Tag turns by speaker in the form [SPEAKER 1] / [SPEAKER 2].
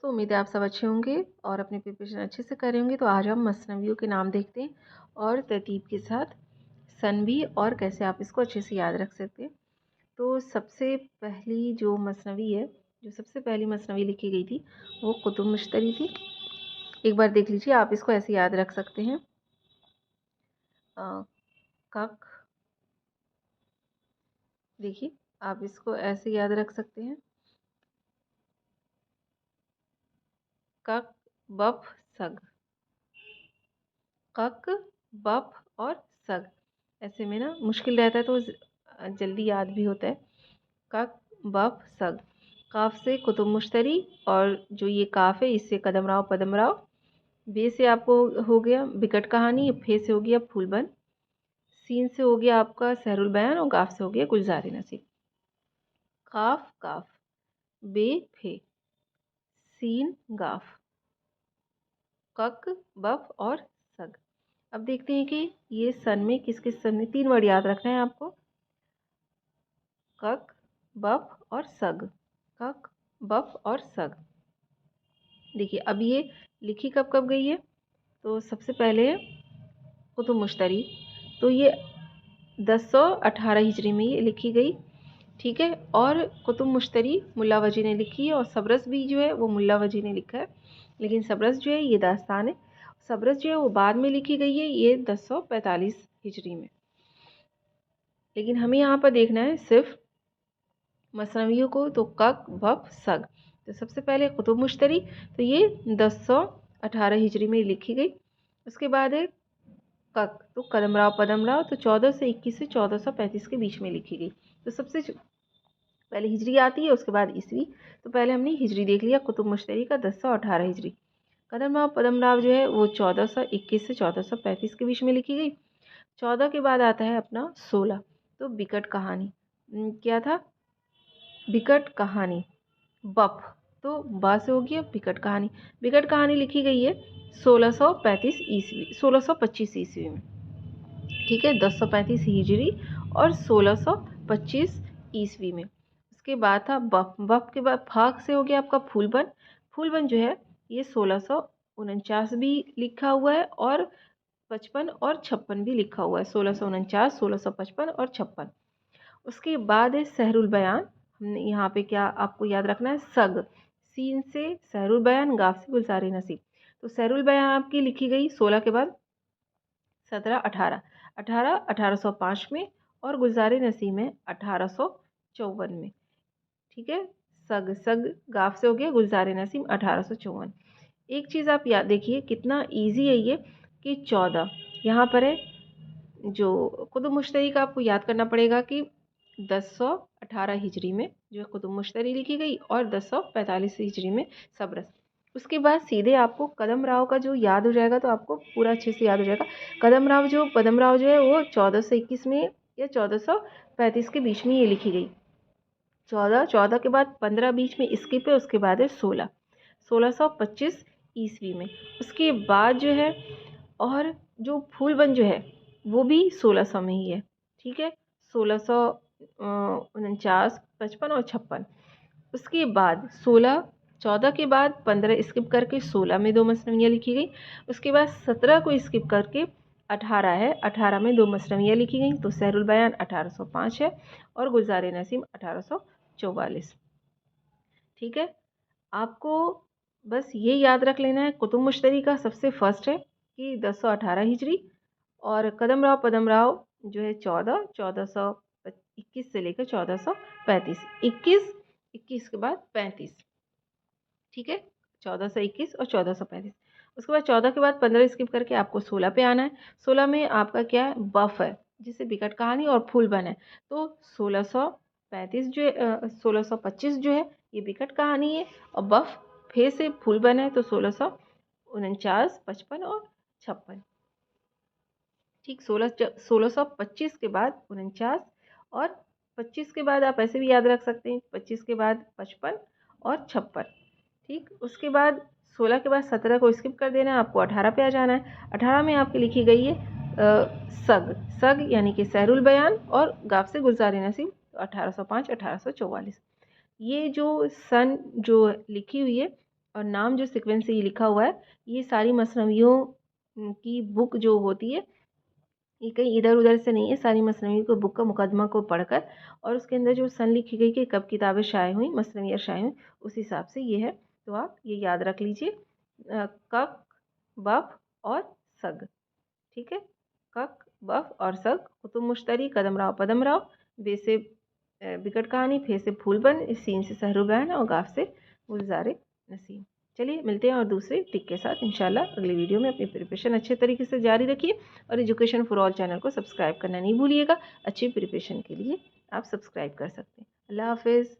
[SPEAKER 1] दोस्तों, उम्मीद है आप सब अच्छे होंगे और अपनी प्रिपरेशन अच्छे से कर रहे होंगे। तो आज हम मसनवियों के नाम देखते हैं और तरतीब के साथ सन भी और कैसे आप इसको अच्छे से याद रख सकते हैं। तो सबसे पहली जो मसनवी है, जो सबसे पहली मसनवी लिखी गई थी वो कुतुब मुश्तरी थी। एक बार देख लीजिए, आप इसको ऐसे याद रख सकते हैं। कक, देखिए आप इसको ऐसे याद रख सकते हैं। कक, बफ, सग। कक, बफ और सग। ऐसे में ना मुश्किल रहता है तो जल्दी याद भी होता है। कक, बफ, सग। काफ से कुतुब मुश्तरी और जो ये काफ है इससे कदम राव पदम राव। बे से आपको हो गया बिकट कहानी। फे से हो गया फूलबन। सीन से हो गया आपका सहरुल बयान और गाफ से हो गया गुलजार नसीब। काफ, काफ, बे, फे, सीन, गाफ, कक, बफ और सग। अब देखते हैं कि ये सन में किस किस सन में 3 वर्ड याद रखना है आपको। कक, बफ और सग। कक, बफ और सग। देखिए अब ये लिखी कब कब गई है, तो सबसे पहले कुतुब मुश्तरी, तो ये 1018 हिजरी में ये लिखी गई। ठीक है, और कुतुब मुश्तरी मुल्ला वजी ने लिखी है और सबरस भी जो है वो मुल्ला वजी ने लिखा है। लेकिन सबरस जो है ये दास्तान है। सबरस जो है वो बाद में लिखी गई है, ये 1045 हिजरी में। लेकिन हमें यहाँ पर देखना है सिर्फ मसनवियों को, तो कक, बफ, सग। तो सबसे पहले कुतुब मुश्तरी, तो ये 1018 हिजरी में लिखी गई। उसके बाद है कक, तो कदम राव पदम राव, तो 1421 से 1435 के बीच में लिखी गई। तो सबसे पहले हिजरी आती है, उसके बाद ईस्वी। तो पहले हमने हिजरी देख लिया कुतुब मुश्तरी का 1018 हिजरी। कदम राव पदम राव जो है वो 1421 से 1435 के बीच में लिखी गई। 14 के बाद आता है अपना 16, तो बिकट कहानी। क्या था? बिकट कहानी। बफ, तो बा से हो गया बिकट कहानी। बिकट कहानी लिखी गई है 1635 ईस्वी, 1625 ईस्वी में। ठीक है, 1035 हिजरी और 1625 ईस्वी में। उसके बाद था बफ। बफ के बाद फाक से हो गया आपका फूलबन। फूलबन जो है ये 1649 भी लिखा हुआ है और 55 और 56 भी लिखा हुआ है। 1649, 1655 और 56। उसके बाद है सहरुल बयान। हमने यहाँ पे क्या आपको याद रखना है? सग। सीन से सहरुल बयान, गाफ से गुलजार नसीब। तो सहरुल बयान आपकी लिखी गई 16 के बाद 17, 18, 1805 में और गुलजार नसीब में 1854 में। ठीक है, सग, सग गाफ से हो गया गुलजार नसीम 1854। एक चीज़ आप याद देखिए कितना इजी है ये, कि 14 यहाँ पर है। जो कुतुब मुश्तरी का आपको याद करना पड़ेगा कि 1018 हिजरी में जो है कुतुब मुश्तरी लिखी गई और 1045 हिजरी में सबरस। उसके बाद सीधे आपको कदम राव का जो याद हो जाएगा, तो आपको पूरा अच्छे से याद हो जाएगा। पदम राव जो है वो 1421 में या 1435 के बीच में ये लिखी गई। 14 के बाद 15 बीच में स्किप है, उसके बाद है 1625 ईस्वी में। उसके बाद जो है, और जो फूलबन जो है वो भी 1600 में ही है। ठीक है, 1649, 55 और 56। उसके बाद 14 के बाद 15 स्किप करके 16 में 2 मसनवियाँ लिखी गई। उसके बाद 17 को स्किप करके 18 है, 18 में 2 मसनवियाँ लिखी गई। तो सहरुल बयान 1805 है और गुलजार नसीम 1844। ठीक है, आपको बस ये याद रख लेना है कुतुब मुश्तरी का सबसे फर्स्ट है कि 1018 हिजरी, और कदम राव पदम राव जो है 1421 से लेकर 1435। 21 के बाद 35। ठीक है, 1421 और 1435। उसके बाद 14 के बाद 15 स्किप करके आपको 16 पे आना है। 16 में आपका क्या है? बफ है, जिसे बिकट कहानी और फूलबन है। तो 1635 जो है 1625 जो है ये बिकट कहानी है और बफ फिर से फूलबन है। तो 1649, 55 और 56। ठीक, 1625 के बाद 49 और 25 के बाद आप ऐसे भी याद रख सकते हैं, 25 के बाद 55 और 56। ठीक, उसके बाद 16 के बाद 17 को स्किप कर देना है, आपको 18 पे आ जाना है। 18 में आपकी लिखी गई है सग। सग यानी कि सहरुल बयान और गाफ से गुलजार नसीब 1805, 1844। ये जो सन जो लिखी हुई है और नाम जो सीक्वेंस से ये लिखा हुआ है, ये सारी मसनवियों की बुक जो होती है, ये कहीं इधर उधर से नहीं है। सारी मसनवियों को बुक का मुकदमा को पढ़कर और उसके अंदर जो सन लिखी गई कि कब किताबें शाये हुई, मसनवियाँ शाये हुई, उस हिसाब से ये है। तो आप ये याद रख लीजिए, कक, बफ और सग। ठीक है, कक, बफ और सग। कुतुब मुश्तरी, कदम राव पदम राव, बे से बिकट कहानी, फे से फूलबन, सीन से सहरुबैन और गाफ से गुलज़ारे नसीम। चलिए मिलते हैं और दूसरे टिक के साथ इंशाल्लाह अगली वीडियो में। अपनी प्रिपरेशन अच्छे तरीके से जारी रखिए और एजुकेशन फॉर ऑल चैनल को सब्सक्राइब करना नहीं भूलिएगा। अच्छी प्रिपरेशन के लिए आप सब्सक्राइब कर सकते हैं। अल्लाह हाफिज़।